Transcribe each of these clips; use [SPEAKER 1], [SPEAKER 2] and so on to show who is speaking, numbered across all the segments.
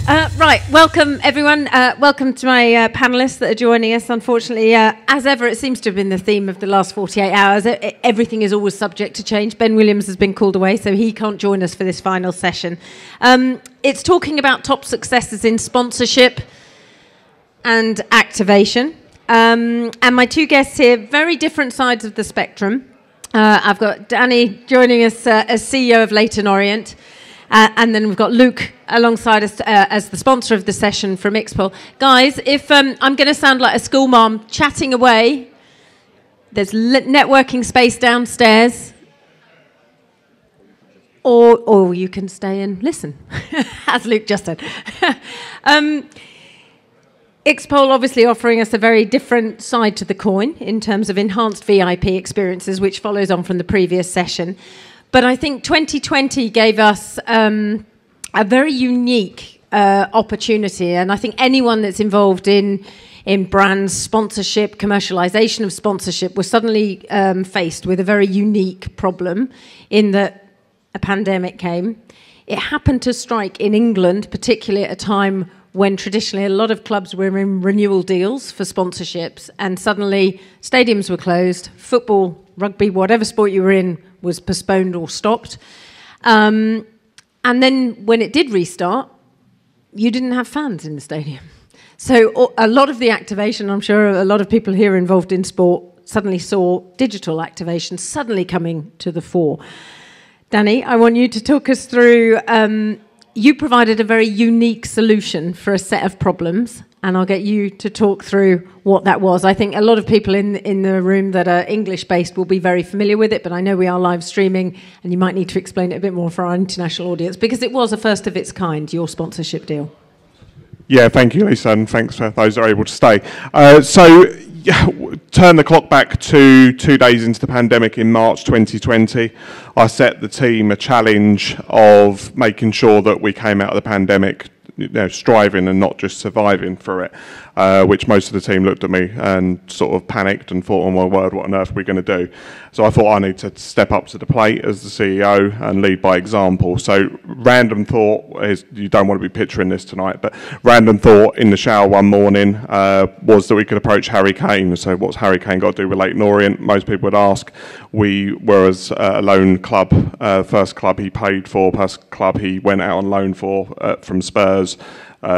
[SPEAKER 1] Right, welcome everyone. Welcome to my panellists that are joining us. Unfortunately, as ever, it seems to have been the theme of the last 48 hours. Everything is always subject to change. Ben Williams has been called away, so he can't join us for this final session. It's talking about top successes in sponsorship and activation. And my two guests here, very different sides of the spectrum. I've got Danny joining us as CEO of Leyton Orient. And then we've got Luke alongside us as the sponsor of the session from Ixpol. Guys, if I'm going to sound like a school mom chatting away, there's networking space downstairs, or you can stay and listen, as Luke just said. Ixpol obviously offering us a very different side to the coin in terms of enhanced VIP experiences, which follows on from the previous session. But I think 2020 gave us a very unique opportunity, and I think anyone that's involved in brand sponsorship, commercialization of sponsorship, was suddenly faced with a very unique problem in that a pandemic came. It happened to strike in England, particularly at a time when traditionally a lot of clubs were in renewal deals for sponsorships, and suddenly stadiums were closed, football, rugby, whatever sport you were in was postponed or stopped. And then when it did restart, you didn't have fans in the stadium. So a lot of the activation, I'm sure a lot of people here involved in sport suddenly saw digital activation suddenly coming to the fore. Danny, I want you to talk us through, you provided a very unique solution for a set of problems, and I'll get you to talk through what that was. I think a lot of people in the room that are English-based will be very familiar with it, but I know we are live streaming, and you might need to explain it a bit more for our international audience, because it was a first of its kind, your sponsorship deal.
[SPEAKER 2] Yeah, thank you, Lisa, and thanks for those that are able to stay. Turn the clock back to 2 days into the pandemic in March 2020. I set the team a challenge of making sure that we came out of the pandemic striving and not just surviving for it, which most of the team looked at me and sort of panicked and thought, oh my word, what on earth are we going to do? So I thought I need to step up to the plate as the CEO and lead by example. So random thought is, you don't want to be picturing this tonight, but random thought in the shower one morning was that we could approach Harry Kane. So what's Harry Kane got to do with Leyton Orient? Most people would ask. We were as a loan club, first club he played for, first club he went out on loan for from Spurs.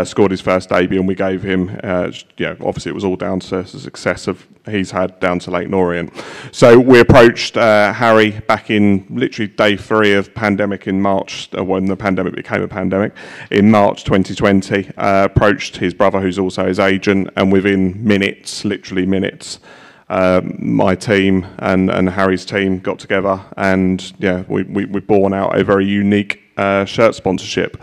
[SPEAKER 2] Scored his first debut, and we gave him, obviously it was all down to the success he's had down to Leyton Orient. So we approached Harry back in literally day 3 of pandemic in March, when the pandemic became a pandemic, in March 2020, approached his brother, who's also his agent, and within minutes, literally minutes, my team and Harry's team got together, and we born out a very unique shirt sponsorship.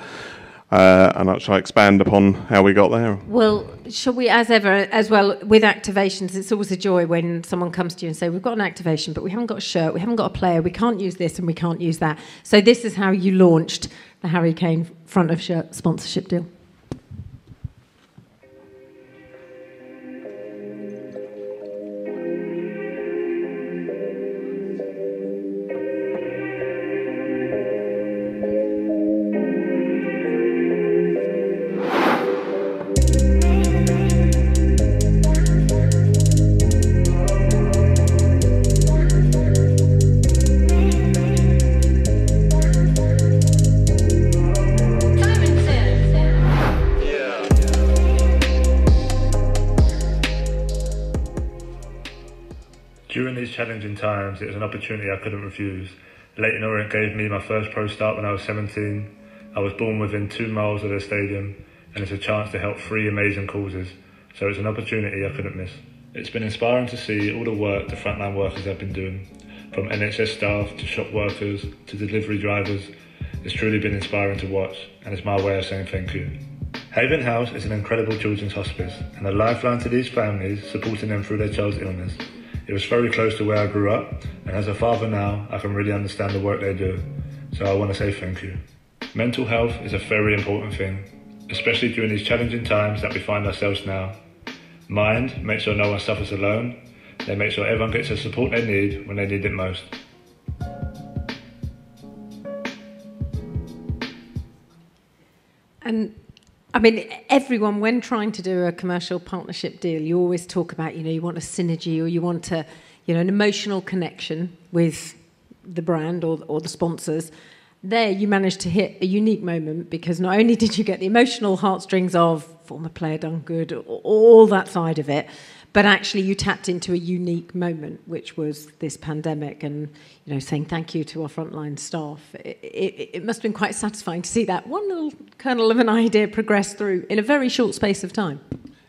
[SPEAKER 2] And shall I expand upon how we got there?
[SPEAKER 1] Well, shall we, as ever, as well, with activations, it's always a joy when someone comes to you and say, we've got an activation, but we haven't got a shirt, we haven't got a player, we can't use this and we can't use that. So this is how you launched the Harry Kane front of shirt sponsorship deal.
[SPEAKER 3] During these challenging times, it was an opportunity I couldn't refuse. Leyton Orient gave me my first pro start when I was 17. I was born within 2 miles of their stadium, and it's a chance to help 3 amazing causes. So it's an opportunity I couldn't miss. It's been inspiring to see all the work the frontline workers have been doing, from NHS staff to shop workers to delivery drivers. It's truly been inspiring to watch, and it's my way of saying thank you. Haven House is an incredible children's hospice and a lifeline to these families, supporting them through their child's illness. It was very close to where I grew up, and as a father now, I can really understand the work they do. So I want to say thank you. Mental health is a very important thing, especially during these challenging times that we find ourselves now. Mind makes sure no one suffers alone. They make sure everyone gets the support they need when they need it most.
[SPEAKER 1] And I mean, everyone, when trying to do a commercial partnership deal, you always talk about, you want a synergy, or you want an emotional connection with the brand or the sponsors. There, you managed to hit a unique moment, because not only did you get the emotional heartstrings of former player done good, all that side of it, but actually you tapped into a unique moment, which was this pandemic, and saying thank you to our frontline staff. It must have been quite satisfying to see that one little kernel of an idea progress through in a very short space of time.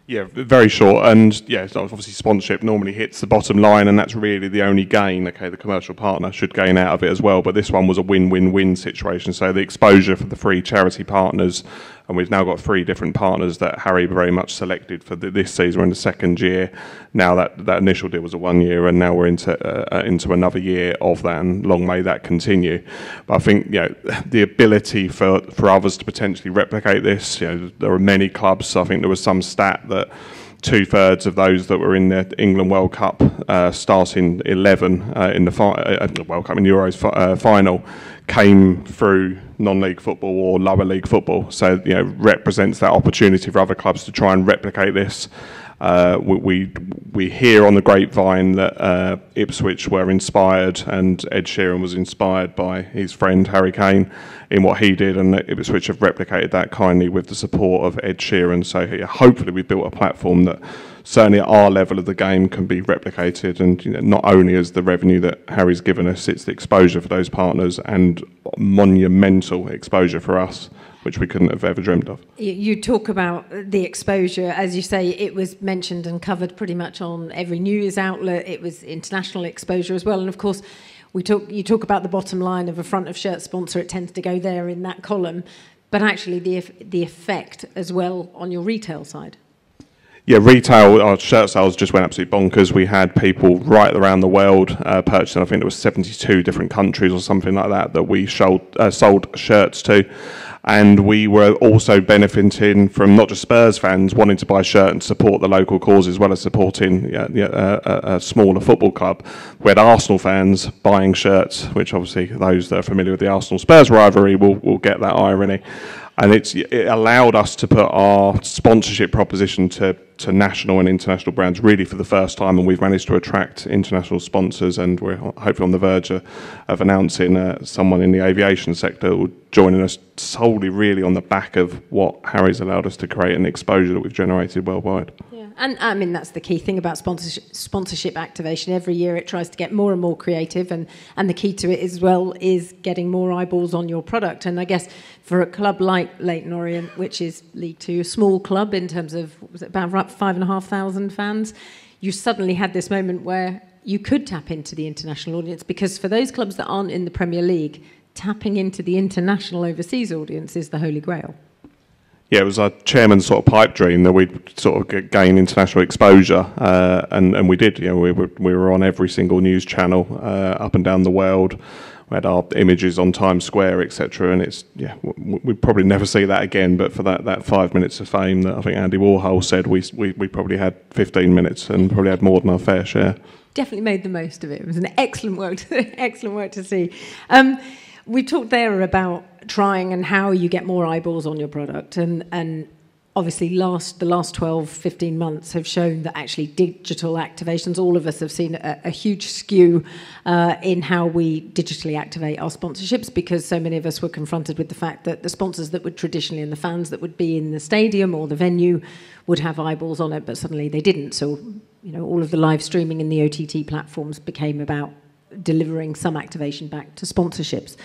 [SPEAKER 2] Yeah, very short, and obviously sponsorship normally hits the bottom line, and that's really the only gain. Okay, the commercial partner should gain out of it as well, but this one was a win-win-win situation. So the exposure for the 3 charity partners, and we've now got 3 different partners that Harry very much selected for this season. We're in the 2nd year now. That initial deal was a 1 year, and now we're into another year of that, and long may that continue. But I think the ability for others to potentially replicate this. There are many clubs. I think there was some stat that 2/3 of those that were in the England World Cup starting 11 in the World Cup in Euros final came through non-league football or lower league football. So represents that opportunity for other clubs to try and replicate this. We hear on the grapevine that Ipswich were inspired, and Ed Sheeran was inspired by his friend Harry Kane in what he did, and Ipswich have replicated that kindly with the support of Ed Sheeran. So hopefully we've built a platform that certainly at our level of the game can be replicated, and not only is the revenue that Harry's given us, it's the exposure for those partners, and monumental exposure for us, which we couldn't have ever dreamed of.
[SPEAKER 1] You talk about the exposure, as you say, it was mentioned and covered pretty much on every news outlet. It was international exposure as well, and of course you talk about the bottom line of a front of shirt sponsor. It tends to go there in that column, but actually the effect as well on your retail side.
[SPEAKER 2] Yeah, retail, our shirt sales just went absolutely bonkers. We had people right around the world purchasing, I think it was 72 different countries or something like that we sold shirts to. And we were also benefiting from not just Spurs fans wanting to buy a shirt and support the local cause, as well as supporting a smaller football club. We had Arsenal fans buying shirts, which obviously those that are familiar with the Arsenal-Spurs rivalry will get that irony. And it allowed us to put our sponsorship proposition to national and international brands really for the first time, and we've managed to attract international sponsors, and we're hopefully on the verge of announcing someone in the aviation sector will joining us solely really on the back of what Harry's allowed us to create and the exposure that we've generated worldwide.
[SPEAKER 1] Yeah. And I mean, that's the key thing about sponsorship activation. Every year it tries to get more and more creative, and the key to it as well is getting more eyeballs on your product. And I guess for a club like Leyton Orient, which is League Two, a small club in terms of, was it about 5,500 fans, you suddenly had this moment where you could tap into the international audience, because for those clubs that aren't in the Premier League, tapping into the international overseas audience is the holy grail.
[SPEAKER 2] Yeah, it was our chairman's sort of pipe dream that we'd sort of gain international exposure, and we did. We were on every single news channel up and down the world. We had our images on Times Square, etc. And we'd probably never see that again. But for that 5 minutes of fame that I think Andy Warhol said, we probably had 15 minutes and probably had more than our fair share.
[SPEAKER 1] Definitely made the most of it. It was an excellent work to see. We talked there about trying and how you get more eyeballs on your product, and obviously the last 12, 15 months have shown that actually digital activations, all of us have seen a huge skew in how we digitally activate our sponsorships, because so many of us were confronted with the fact that the sponsors that would traditionally, and the fans that would be in the stadium or the venue would have eyeballs on it, but suddenly they didn't. So, all of the live streaming and the OTT platforms became about delivering some activation back to sponsorships.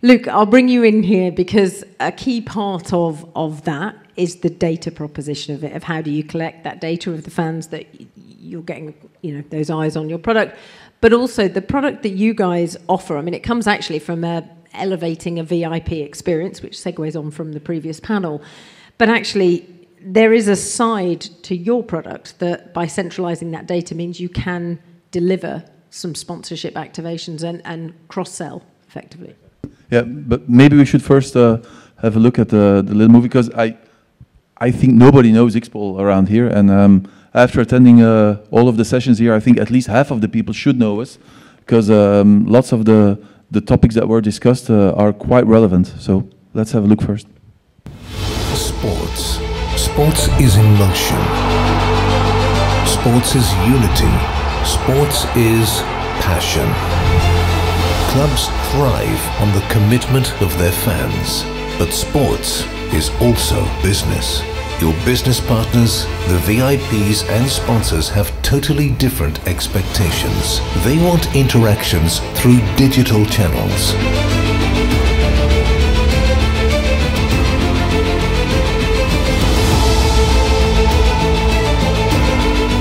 [SPEAKER 1] Luke, I'll bring you in here, because a key part of that is the data proposition of it, of how do you collect that data of the fans that you're getting, those eyes on your product, but also the product that you guys offer. I mean, it comes actually from elevating a VIP experience, which segues on from the previous panel, but actually there is a side to your product that by centralizing that data means you can deliver some sponsorship activations and cross-sell effectively.
[SPEAKER 4] Yeah, but maybe we should first have a look at the little movie, because I think nobody knows X-Pol around here, and after attending all of the sessions here, I think at least half of the people should know us, because lots of the topics that were discussed are quite relevant. So let's have a look first.
[SPEAKER 5] sports. Sports is emotion. Sports is unity. Sports is passion. Clubs thrive on the commitment of their fans. But sports is also business. Your business partners, the VIPs and sponsors have totally different expectations. They want interactions through digital channels.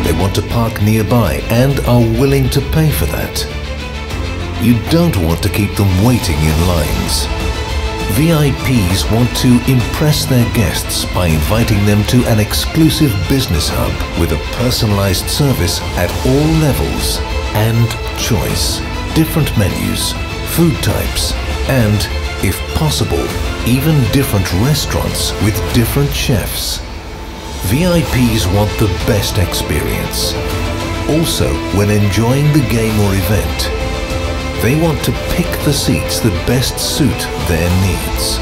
[SPEAKER 5] They want to park nearby and are willing to pay for that. You don't want to keep them waiting in lines. VIPs want to impress their guests by inviting them to an exclusive business hub with a personalized service at all levels and choice, different menus, food types, and, if possible, even different restaurants with different chefs. VIPs want the best experience. Also, when enjoying the game or event, they want to pick the seats that best suit their needs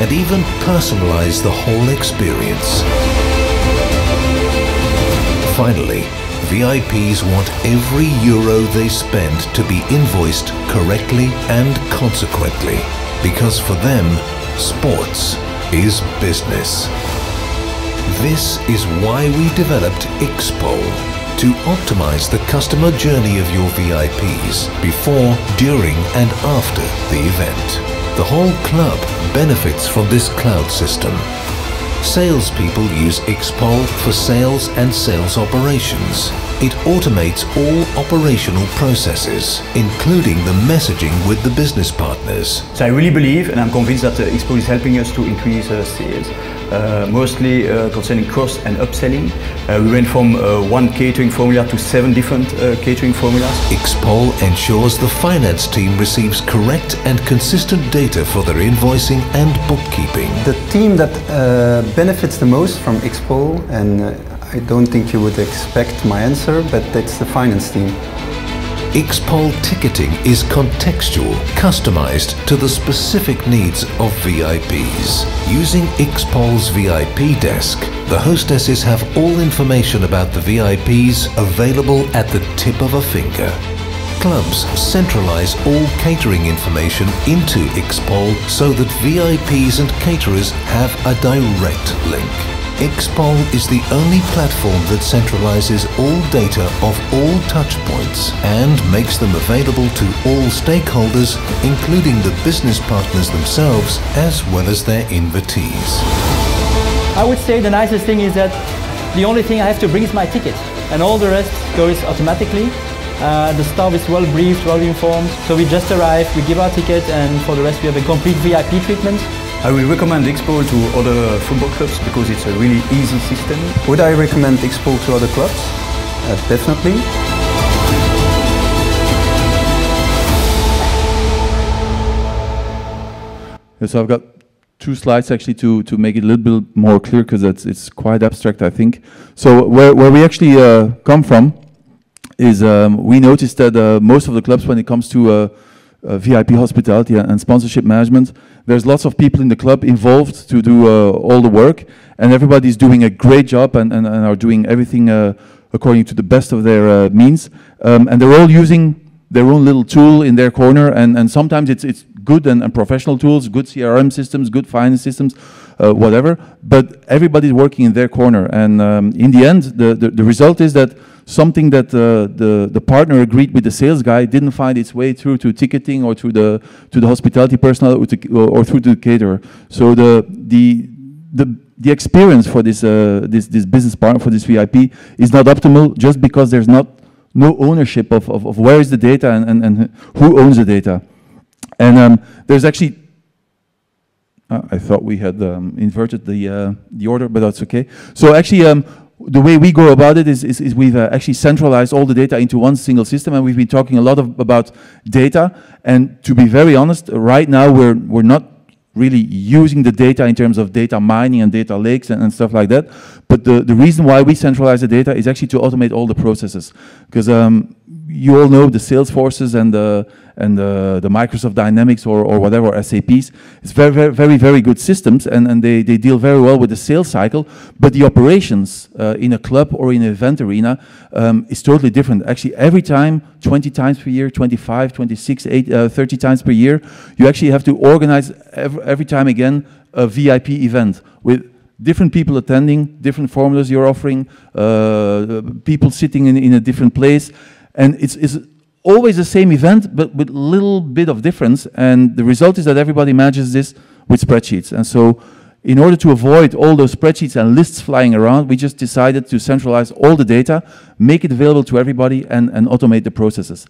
[SPEAKER 5] and even personalize the whole experience. Finally, VIPs want every euro they spend to be invoiced correctly and consequently, because for them, sports is business. This is why we developed Xpol, to optimize the customer journey of your VIPs before, during and after the event. The whole club benefits from this cloud system. Salespeople use Xpol for sales and sales operations. It automates all operational processes, including the messaging with the business partners.
[SPEAKER 6] So I really believe, and I'm convinced that Xpol is helping us to increase sales. Mostly concerning cross and upselling. We went from one catering formula to 7 different catering formulas.
[SPEAKER 5] Xpol ensures the finance team receives correct and consistent data for their invoicing and bookkeeping.
[SPEAKER 7] The team that benefits the most from Xpol, and I don't think you would expect my answer, but that's the finance team.
[SPEAKER 5] Xpol ticketing is contextual, customized to the specific needs of VIPs. Using Xpol's VIP desk, the hostesses have all information about the VIPs available at the tip of a finger. Clubs centralize all catering information into Xpol so that VIPs and caterers have a direct link. Xpol is the only platform that centralizes all data of all touchpoints and makes them available to all stakeholders, including the business partners themselves, as well as their invitees.
[SPEAKER 8] I would say the nicest thing is that the only thing I have to bring is my ticket, and all the rest goes automatically. The staff is well briefed, well informed, so we just arrive, we give our ticket, and for the rest we have a complete VIP treatment.
[SPEAKER 6] I will recommend Xpol to other football clubs because it's a really easy system.
[SPEAKER 7] Would I recommend Xpol to other clubs? Definitely.
[SPEAKER 4] So I've got 2 slides actually to make it a little bit more clear, because it's quite abstract, I think. So where we actually come from is we noticed that most of the clubs, when it comes to VIP hospitality and sponsorship management, there's lots of people in the club involved to do all the work, and everybody's doing a great job and are doing everything according to the best of their means, and they're all using their own little tool in their corner, and sometimes it's good and professional tools, good CRM systems, good finance systems, whatever, but everybody's working in their corner, and in the end the result is that something that the partner agreed with the sales guy didn't find its way through to ticketing or to the hospitality personnel or through the caterer. So the experience for this business partner, for this VIP, is not optimal just because there's no ownership of where is the data and who owns the data. And there's actually, I thought we had inverted the order, but that's okay. So actually, the way we go about it is we've actually centralized all the data into one single system, and we've been talking a lot about data. And to be very honest, right now we're not really using the data in terms of data mining and data lakes and stuff like that. But the reason why we centralize the data is actually to automate all the processes, because you all know the Salesforces and the Microsoft Dynamics or whatever, SAPs. It's very good systems, and they deal very well with the sales cycle. But the operations in a club or in an event arena is totally different. Actually, every time, 20 times per year, 25, 26, 30 times per year, you actually have to organize every time again a VIP event with different people attending, different formulas you're offering, people sitting in a different place. And it's always the same event, but with a little bit of difference. And the result is that everybody manages this with spreadsheets. And so in order to avoid all those spreadsheets and lists flying around, we just decided to centralize all the data, make it available to everybody, and automate the processes.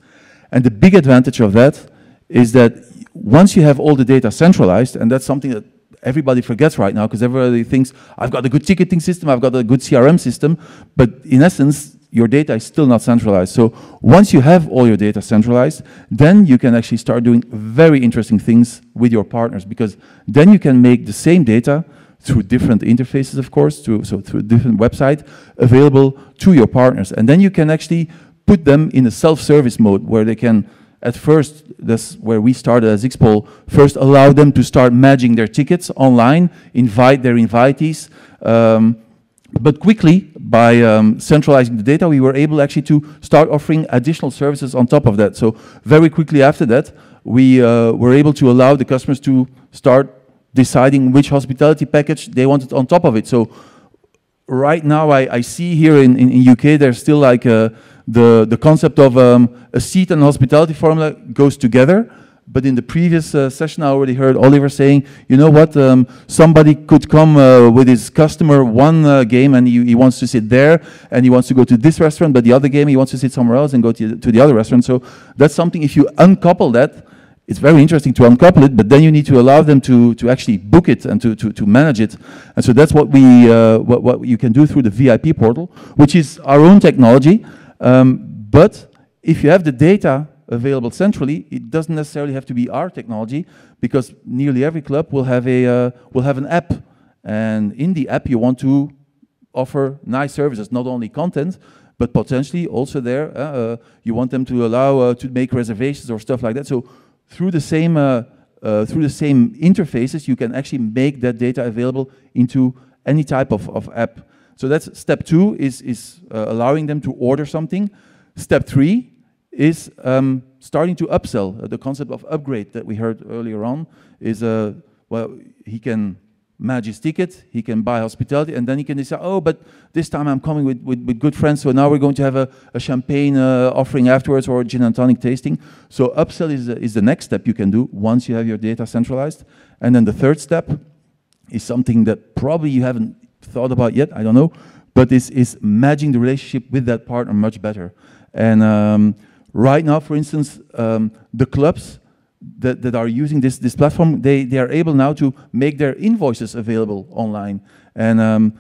[SPEAKER 4] And the big advantage of that is that once you have all the data centralized, and that's something that everybody forgets right now, because everybody thinks, I've got a good ticketing system, I've got a good CRM system, but in essence, your data is still not centralized. So once you have all your data centralized, then you can actually start doing very interesting things with your partners, because then you can make the same data through different interfaces, of course, so through different websites, available to your partners. And then you can actually put them in a self-service mode where they can, at first, that's where we started as Xpol, first allow them to start managing their tickets online, invite their invitees, but quickly, by centralizing the data, we were able actually to start offering additional services on top of that. So very quickly after that, we were able to allow the customers to start deciding which hospitality package they wanted on top of it. So right now, I see here in UK, there's still like the concept of a seat and hospitality formula goes together. But in the previous session, I already heard Oliver saying, you know what, somebody could come with his customer one game and he wants to sit there and he wants to go to this restaurant, but the other game he wants to sit somewhere else and go to the other restaurant. So that's something, if you uncouple that, it's very interesting to uncouple it, but then you need to allow them to actually book it and to manage it. And so that's what what you can do through the VIP portal, which is our own technology. But if you have the data available centrally, it doesn't necessarily have to be our technology, because nearly every club will have an app, and in the app you want to offer nice services, not only content, but potentially also there you want them to allow to make reservations or stuff like that. So through the same interfaces, you can actually make that data available into any type of app. So that's step 2, is allowing them to order something. Step 3 is starting to upsell. The concept of upgrade that we heard earlier on is, well, he can manage his ticket, he can buy hospitality, and then he can decide, oh, but this time I'm coming with good friends, so now we're going to have a champagne offering afterwards, or a gin and tonic tasting. So upsell is the next step you can do once you have your data centralized. And then the third step is something that probably you haven't thought about yet, I don't know, but is managing the relationship with that partner much better. And right now, for instance, the clubs that are using this platform, they are able now to make their invoices available online. And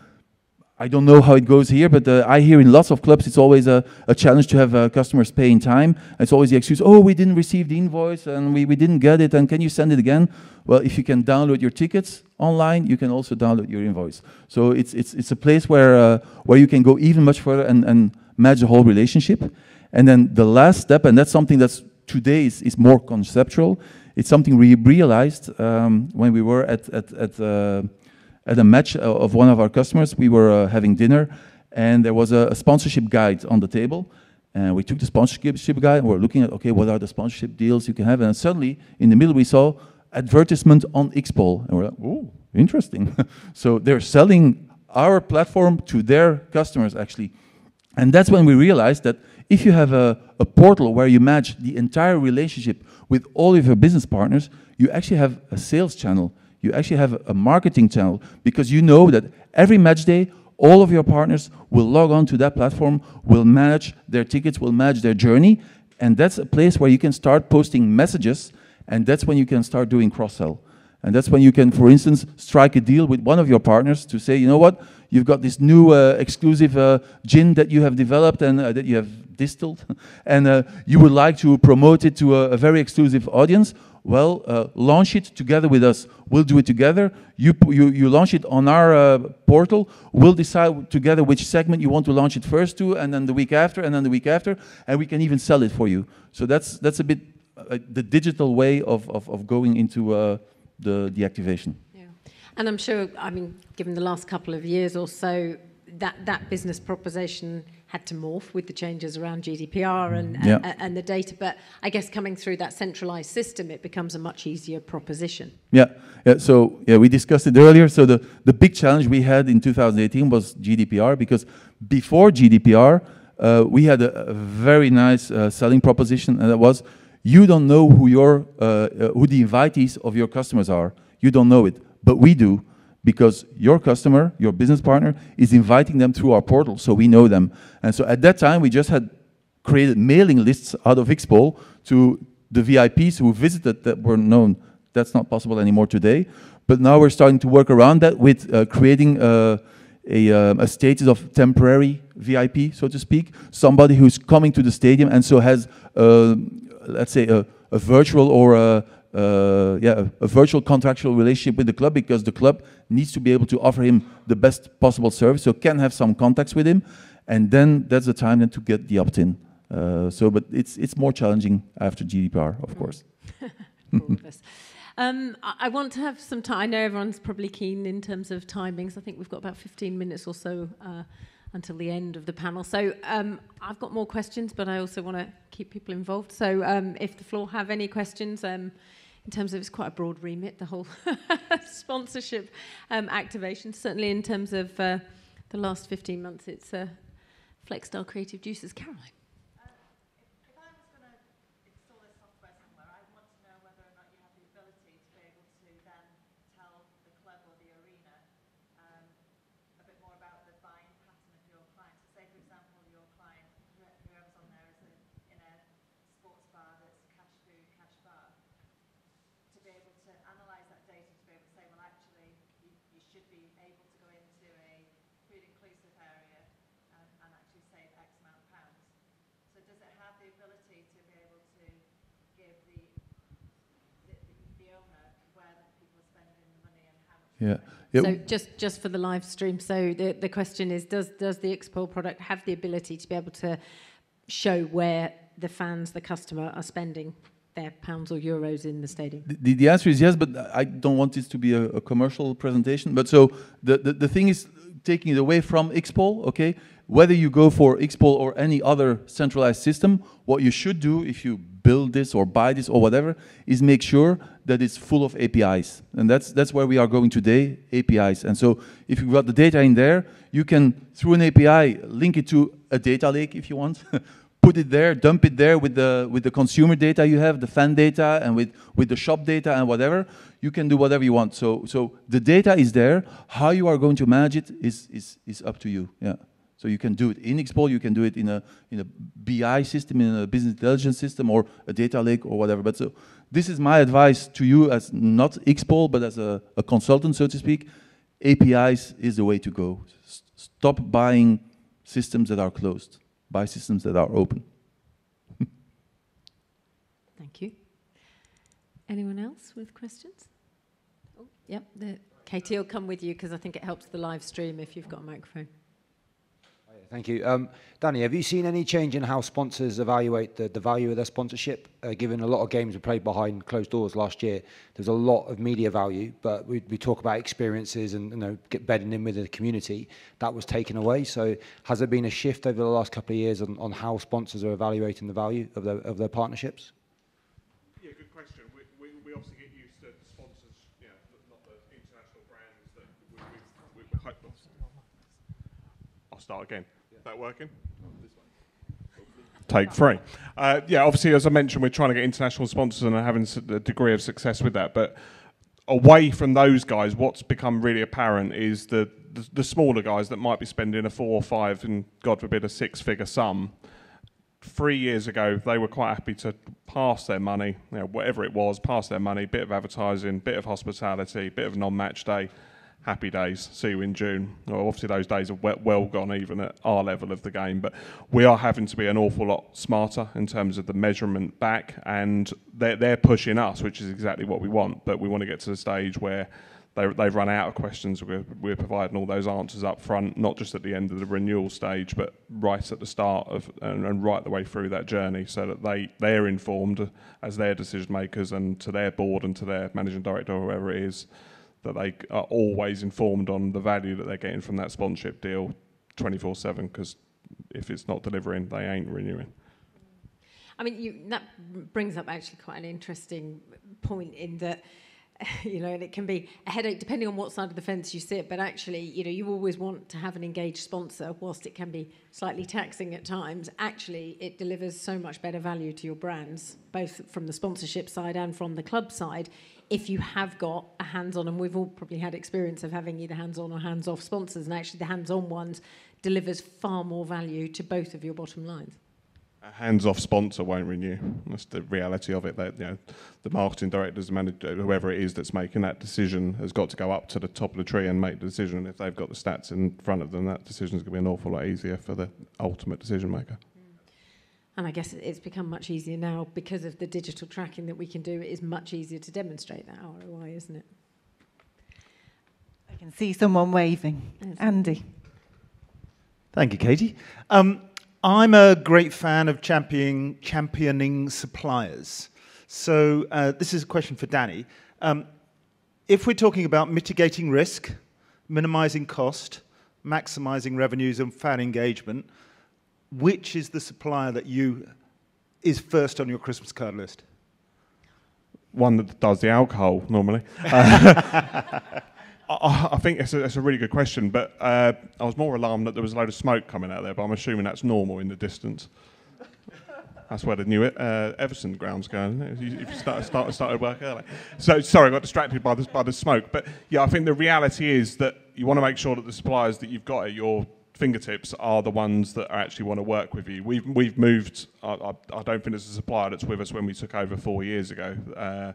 [SPEAKER 4] I don't know how it goes here, but I hear in lots of clubs it's always a challenge to have customers pay in time. It's always the excuse, oh, we didn't receive the invoice and we didn't get it, and can you send it again? Well, if you can download your tickets online, you can also download your invoice. So it's a place where you can go even much further and manage the whole relationship. And then the last step, and that's something that's today is more conceptual. It's something we realized when we were at a match of one of our customers. We were having dinner, and there was a sponsorship guide on the table. And we took the sponsorship guide, and we're looking at, okay, what are the sponsorship deals you can have? And suddenly, in the middle, we saw advertisement on Xpol. And we're like, oh, interesting. So they're selling our platform to their customers, actually. And that's when we realized that if you have a portal where you match the entire relationship with all of your business partners, you actually have a sales channel. You actually have a marketing channel, because you know that every match day, all of your partners will log on to that platform, will manage their tickets, will manage their journey, and that's a place where you can start posting messages, and that's when you can start doing cross-sell. And that's when you can, for instance, strike a deal with one of your partners to say, you know what, you've got this new exclusive gin that you have developed and that you have distilled, and you would like to promote it to a very exclusive audience. Well, launch it together with us. We'll do it together. You launch it on our portal. We'll decide together which segment you want to launch it first to, and then the week after, and then the week after, and we can even sell it for you. So that's a bit the digital way of going into the activation. Yeah.
[SPEAKER 1] And I'm sure, I mean, given the last couple of years or so, that business proposition had to morph with the changes around GDPR and the data. But I guess coming through that centralized system, it becomes a much easier proposition.
[SPEAKER 4] Yeah. So we discussed it earlier. So the big challenge we had in 2018 was GDPR, because before GDPR, we had a very nice selling proposition, and that was, you don't know who the invitees of your customers are. You don't know it, but we do. Because your customer, your business partner, is inviting them through our portal, so we know them. And so at that time, we just had created mailing lists out of Xpol to the VIPs who visited that were known. That's not possible anymore today. But now we're starting to work around that with creating a status of temporary VIP, so to speak. Somebody who's coming to the stadium and so has, let's say, a virtual or a virtual contractual relationship with the club, because the club needs to be able to offer him the best possible service, so can have some contacts with him, and then that's the time then to get the opt-in. But it's more challenging after GDPR, of course.
[SPEAKER 1] I want to have some time. I know everyone's probably keen in terms of timings. I think we've got about 15 minutes or so until the end of the panel. So I've got more questions, but I also want to keep people involved. So if the floor have any questions, in terms of, it's quite a broad remit, the whole sponsorship activation. Certainly in terms of the last 15 months, it's Flexstyle Creative Juices. Caroline.
[SPEAKER 9] If I was going to install a software somewhere, I want to know whether or not you have the ability to be able to then tell the club or the arena a bit more about the buying pattern of your clients. So say, for example, your client, whoever's on there, is in a sports bar that's cash food, cash bar. To be able to analyse that data, to be able to say, well, actually, you should be able to go into a food-inclusive area and actually save X amount of pounds. So does it have the ability to be able to give the owner where the people are spending the money and how much?
[SPEAKER 4] Yeah.
[SPEAKER 1] So just for the live stream, so the question is, does the Xpol product have the ability to be able to show where the fans, the customer, are spending their pounds or euros in the stadium?
[SPEAKER 4] The answer is yes, but I don't want this to be a commercial presentation. But so the thing is, taking it away from Xpol, okay? Whether you go for Xpol or any other centralized system, what you should do if you build this or buy this or whatever is make sure that it's full of APIs. And that's where we are going today, APIs. And so if you've got the data in there, you can, through an API, link it to a data lake if you want. Put it there, dump it there with the consumer data you have, the fan data, and with the shop data and whatever. You can do whatever you want. So the data is there. How you are going to manage it is up to you. Yeah. So you can do it in Xpol, you can do it in a BI system, in a business intelligence system, or a data lake or whatever. But so this is my advice to you as not Xpol, but as a consultant, so to speak. APIs is the way to go. Stop buying systems that are closed. Buy systems that are open.
[SPEAKER 1] Thank you. Anyone else with questions? Oh, yep. Katie will come with you because I think it helps the live stream if you've got a microphone.
[SPEAKER 10] Thank you. Danny, have you seen any change in how sponsors evaluate the value of their sponsorship? Given a lot of games were played behind closed doors last year, there's a lot of media value, but we talk about experiences and get bedding in with the community. That was taken away. So has there been a shift over the last couple of years on how sponsors are evaluating the value of their partnerships?
[SPEAKER 2] Yeah, good question. We obviously get used to the sponsors, not the international brands that we hope. I'll start again. Is that working? Take 3. Yeah, obviously, as I mentioned, we're trying to get international sponsors and having a degree of success with that. But away from those guys, what's become really apparent is the smaller guys that might be spending a 4 or 5 and, God forbid, a 6-figure sum 3 years ago, they were quite happy to pass their money, whatever it was, pass their money, bit of advertising, bit of hospitality, bit of non-match day, happy days, see you in June. Well, obviously those days are well gone even at our level of the game, but we are having to be an awful lot smarter in terms of the measurement back, and they're pushing us, which is exactly what we want, but we want to get to the stage where they've run out of questions. We're providing all those answers up front, not just at the end of the renewal stage, but right at the start of and right the way through that journey, so that they're informed as their decision makers and to their board and to their managing director or whoever it is, that they are always informed on the value that they're getting from that sponsorship deal 24/7, because if it's not delivering, they ain't renewing.
[SPEAKER 1] I mean, that brings up actually quite an interesting point in that, and it can be a headache depending on what side of the fence you sit, but actually, you always want to have an engaged sponsor. Whilst it can be slightly taxing at times, actually it delivers so much better value to your brands, both from the sponsorship side and from the club side, if you have got a hands-on, and we've all probably had experience of having either hands-on or hands-off sponsors, and actually the hands-on ones delivers far more value to both of your bottom lines.
[SPEAKER 2] A hands-off sponsor won't renew. That's the reality of it. That the marketing directors, the manager, whoever it is that's making that decision, has got to go up to the top of the tree and make the decision. And if they've got the stats in front of them, that decision is going to be an awful lot easier for the ultimate decision maker.
[SPEAKER 1] And I guess it's become much easier now because of the digital tracking that we can do. It is much easier to demonstrate that ROI, isn't it?
[SPEAKER 11] I can see someone waving. Andy.
[SPEAKER 12] Thank you, Katie. I'm a great fan of championing suppliers. So this is a question for Danny. If we're talking about mitigating risk, minimizing cost, maximizing revenues and fan engagement, which is the supplier that is first on your Christmas card list?
[SPEAKER 2] One that does the alcohol, normally. I think it's a really good question, but I was more alarmed that there was a load of smoke coming out there, but I'm assuming that's normal in the distance. That's where the new Everton ground's going. If you started work early. So sorry, I got distracted by the smoke. But yeah, I think the reality is that you want to make sure that the suppliers that you've got at your fingertips are the ones that actually want to work with you. We've moved. I don't think there's a supplier that's with us when we took over 4 years ago.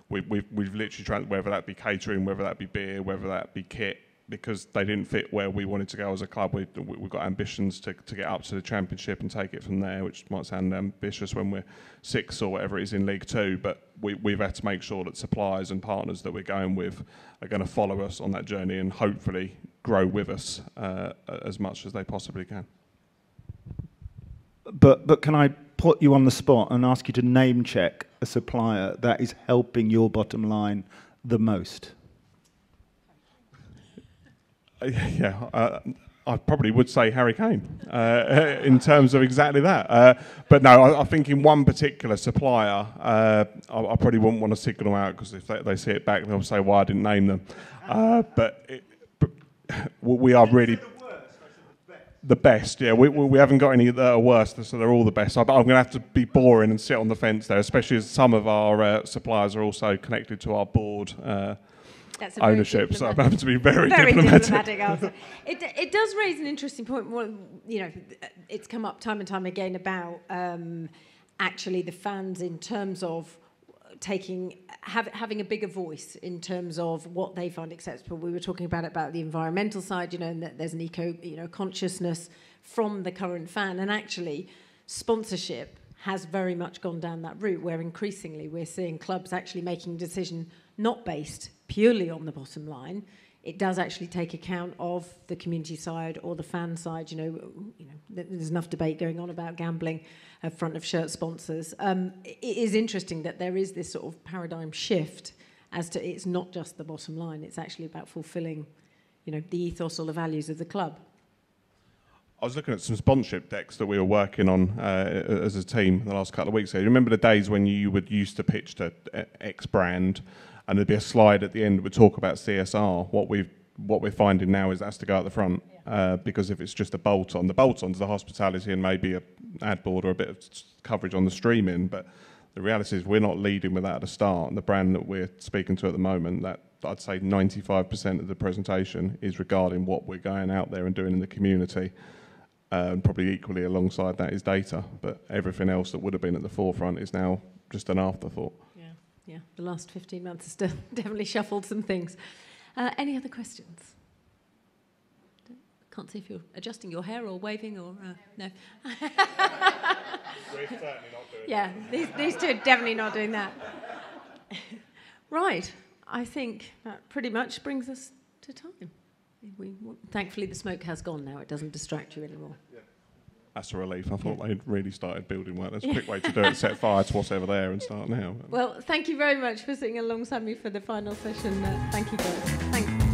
[SPEAKER 2] We've literally tried, whether that be catering, whether that be beer, whether that be kit, because they didn't fit where we wanted to go as a club. We've got ambitions to get up to the Championship and take it from there, which might sound ambitious when we're 6th or whatever it is in League 2, but we've had to make sure that suppliers and partners that we're going with are going to follow us on that journey and hopefully grow with us as much as they possibly can.
[SPEAKER 12] But can I put you on the spot and ask you to name check a supplier that is helping your bottom line the most?
[SPEAKER 2] I probably would say Harry Kane in terms of exactly that. But no, I think in one particular supplier, I probably wouldn't want to signal out, because if they see it back, they'll say, well, I didn't name them. But we are really the best. Yeah, we haven't got any that are worse, so they're all the best. I'm going to have to be boring and sit on the fence there, especially as some of our suppliers are also connected to our board ownership, so I'm having to be very diplomatic
[SPEAKER 1] answer. It does raise an interesting point. Well, it's come up time and time again about actually the fans in terms of having a bigger voice in terms of what they find acceptable. We were talking about the environmental side, and that there's an consciousness from the current fan, and actually sponsorship has very much gone down that route, where increasingly we're seeing clubs actually making a decision not based purely on the bottom line. It does actually take account of the community side or the fan side. There's enough debate going on about gambling, front of shirt sponsors. It is interesting that there is this sort of paradigm shift as to it's not just the bottom line. It's actually about fulfilling, the ethos or the values of the club.
[SPEAKER 2] I was looking at some sponsorship decks that we were working on as a team the last couple of weeks. So you remember the days when you would used to pitch to X brand, and there'd be a slide at the end that would talk about CSR. What we're finding now is that's to go at the front, because if it's just a bolt-on, the bolt-on's the hospitality and maybe an ad board or a bit of coverage on the streaming, but the reality is we're not leading with that at the start. And the brand that we're speaking to at the moment, that I'd say 95% of the presentation is regarding what we're going out there and doing in the community. And probably equally alongside that is data, but everything else that would have been at the forefront is now just an afterthought.
[SPEAKER 1] Yeah, the last 15 months has definitely shuffled some things. Any other questions? Can't see if you're adjusting your hair or waving or no.
[SPEAKER 2] We're certainly not doing
[SPEAKER 1] yeah, these two are definitely not doing that. Right, I think that pretty much brings us to time. Thankfully, the smoke has gone now. It doesn't distract you anymore. Yeah.
[SPEAKER 2] That's a relief. I thought they'd really started building work. There's a quick way to do it. Set fire to what's ever there and start now.
[SPEAKER 1] Well, thank you very much for sitting alongside me for the final session. Thank you, guys. Thanks.